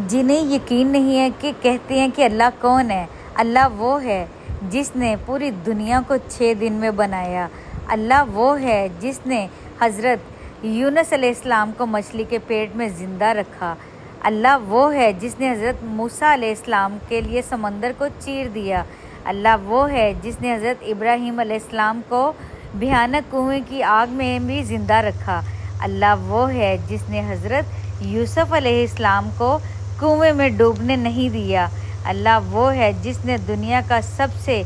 जिन्हें यकीन नहीं है कि कहते हैं कि अल्लाह कौन है। अल्लाह वो है जिसने पूरी दुनिया को 6 दिन में बनाया। अल्लाह वो है जिसने हज़रत यूनुस अलैहिस्सलाम को मछली के पेट में ज़िंदा रखा। अल्लाह वो है जिसने हज़रत मूसा अलैहिस्सलाम के लिए समंदर को चीर दिया। अल्लाह वो है जिसने हज़रत इब्राहीम अलैहिस्सलाम को भयानक कुएं की आग में भी ज़िंदा रखा। अल्लाह वो है जिसने हज़रत यूसुफ अलैहिस्सलाम को कुएं में डूबने नहीं दिया। अल्लाह वो है जिसने दुनिया का सबसे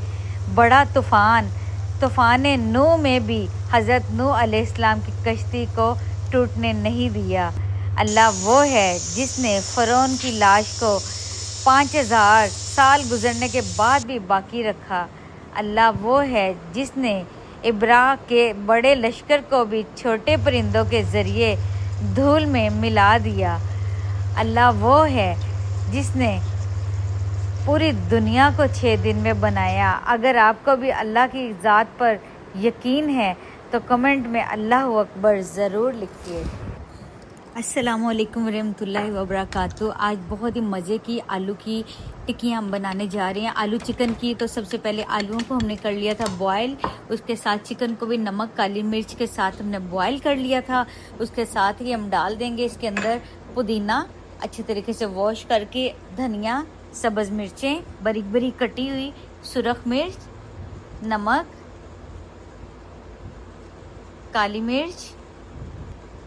बड़ा तूफ़ान नूह में भी हज़रत नूह अलैहिस्सलाम की कश्ती को टूटने नहीं दिया। अल्लाह वो है जिसने फ़िरौन की लाश को 5000 साल गुजरने के बाद भी बाकी रखा। अल्लाह वो है जिसने इब्राह के बड़े लश्कर को भी छोटे परिंदों के ज़रिए धूल में मिला दिया। अल्लाह वो है जिसने पूरी दुनिया को 6 दिन में बनाया। अगर आपको भी अल्लाह की ज़ात पर यकीन है तो कमेंट में अल्लाहु अकबर ज़रूर लिखिए। अस्सलामुअलैकुम वरहमतुल्लाहि वबरकातुहू। आज बहुत ही मज़े की आलू की टिक्कियाँ हम बनाने जा रहे हैं। आलू चिकन की तो सबसे पहले आलूओं को हमने कर लिया था बॉयल। उसके साथ चिकन को भी नमक काली मिर्च के साथ हमने बॉयल कर लिया था। उसके साथ ही हम डाल देंगे इसके अंदर पुदीना अच्छे तरीके से वॉश करके, धनिया, सब्ज़ मिर्चें बारीक बारीक कटी हुई, सुरख मिर्च, नमक, काली मिर्च,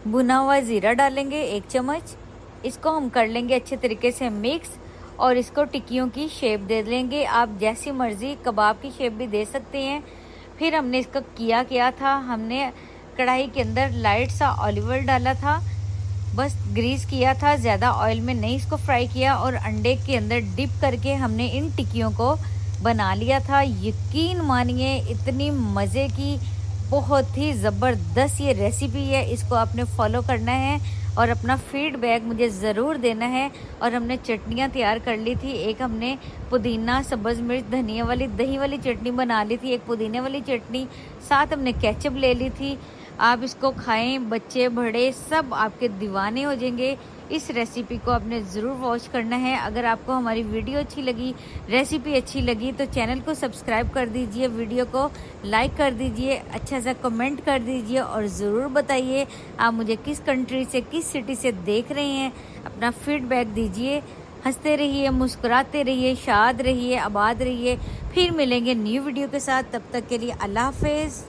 भुना हुआ ज़ीरा डालेंगे 1 चम्मच। इसको हम कर लेंगे अच्छे तरीके से मिक्स और इसको टिक्कियों की शेप दे लेंगे। आप जैसी मर्ज़ी कबाब की शेप भी दे सकते हैं। फिर हमने इसका क्या था, हमने कढ़ाई के अंदर लाइट सा ऑलिव ऑयल डाला था, बस ग्रीस किया था, ज़्यादा ऑयल में नहीं इसको फ्राई किया, और अंडे के अंदर डिप करके हमने इन टिक्कियों को बना लिया था। यकीन मानिए इतनी मज़े की, बहुत ही ज़बरदस्त ये रेसिपी है। इसको आपने फॉलो करना है और अपना फीडबैक मुझे ज़रूर देना है। और हमने चटनियाँ तैयार कर ली थी। एक हमने पुदीना, सब्ज़ मिर्च, धनिया वाली दही वाली चटनी बना ली थी, एक पुदीने वाली चटनी, साथ हमने केचप ले ली थी। आप इसको खाएं, बच्चे बड़े सब आपके दीवाने हो जाएंगे। इस रेसिपी को आपने ज़रूर वॉच करना है। अगर आपको हमारी वीडियो अच्छी लगी, रेसिपी अच्छी लगी तो चैनल को सब्सक्राइब कर दीजिए, वीडियो को लाइक कर दीजिए, अच्छा सा कमेंट कर दीजिए और ज़रूर बताइए आप मुझे किस कंट्री से, किस सिटी से देख रहे हैं। अपना फीडबैक दीजिए। हंसते रहिए, मुस्कुराते रहिए, शाद रहिए, आबाद रहिए। फिर मिलेंगे न्यू वीडियो के साथ। तब तक के लिए अल्लाह हाफिज़।